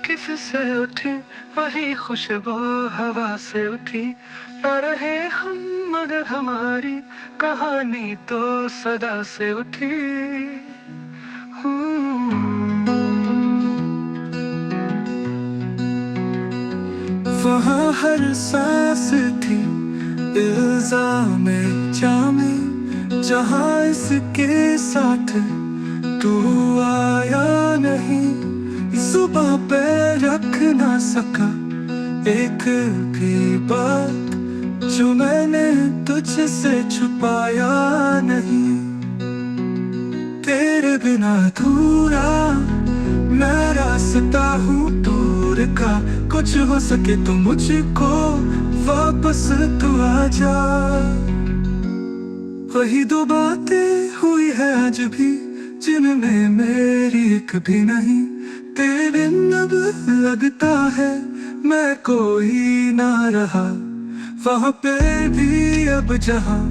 किससे उठी, वही खुशबू हवा से उठी। न रहे हम मगर हमारी कहानी तो सदा से उठी। वहाँ हर सांस थी इल्जामे जामे, जहाँ इसके साथ तू आया नहीं। जुबां पे रख ना सका एक भी बात, जो मैंने तुझसे छुपाया नहीं। तेरे बिना अधूरा मैं रास्ता हूँ दूर का, कुछ हो सके तो मुझको वापस तू आ जा। वही दो बातें हुई है आज भी, जिनमें मेरी एक भी नहीं। तेरे बिन अब लगता है मैं कोई ना रहा, वहाँ पे भी अब जहाँ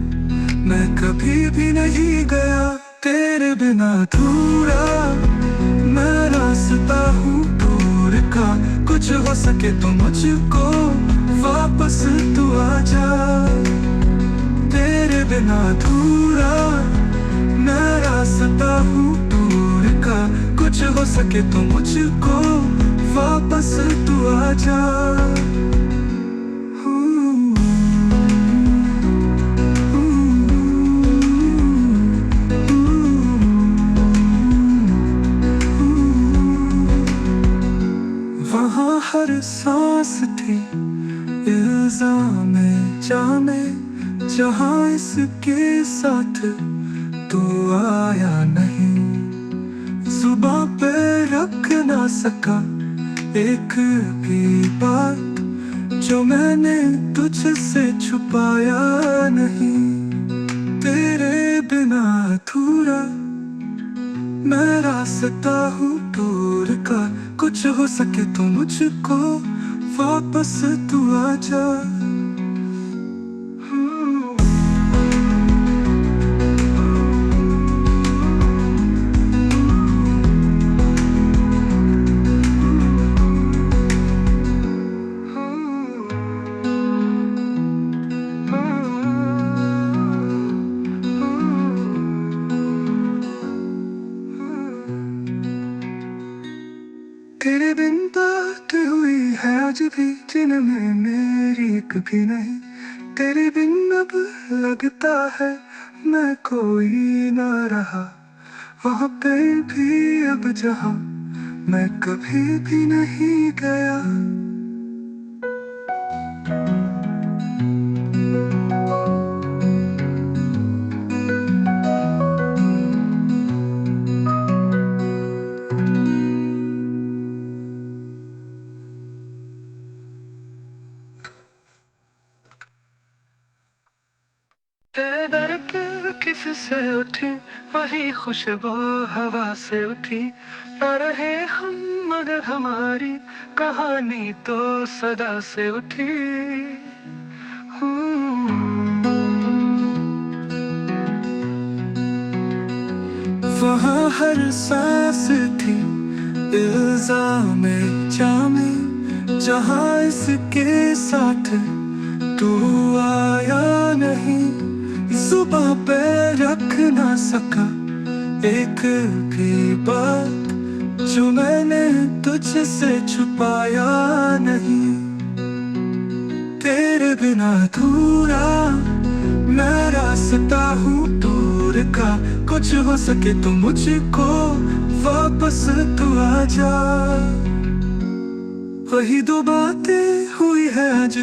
मैं कभी भी नहीं गया। तेरे बिना अधूरा मैं रास्ता हूँ दूर का, कुछ हो सके तो मुझको वापस तू आ जा। तेरे बिना अधूरा मैं रास्ता हूँ दूर का, कुछ हो सके तो मुझको वापस तू आ जा। वहाँ हर सांस थी इल्जामे जामे, जहाँ इसके साथ तू आया नहीं। जुबां पे रख ना सका एक भी बात, जो मैंने तुझसे छुपाया नहीं। तेरे बिना अधूरा मैं रास्ता हूँ दूर का, कुछ हो सके तो मुझको वापस तू आ जा। तेरे बिन बात हुई है आज भी, जिनमें मेरी एक भी नहीं। तेरे बिन अब लगता है मैं कोई ना रहा, वहाँ पे भी अब जहाँ मैं कभी भी नहीं गया। तेरे दर पे किससे उठी, वही खुशबू हवा से उठी। न रहे हम मगर हमारी कहानी तो सदा से उठी। वहाँ हर सांस थी इल्जामे जामे, जहाँ इसके साथ तू आया नहीं। जुबां पे रख ना सका एक भी बात, जो मैंने तुझसे छुपाया नहीं। तेरे बिना अधूरा मैं रास्ता हूँ दूर का, कुछ हो सके तो मुझको वापस तू आ जा। वही दो बातें हुई है आज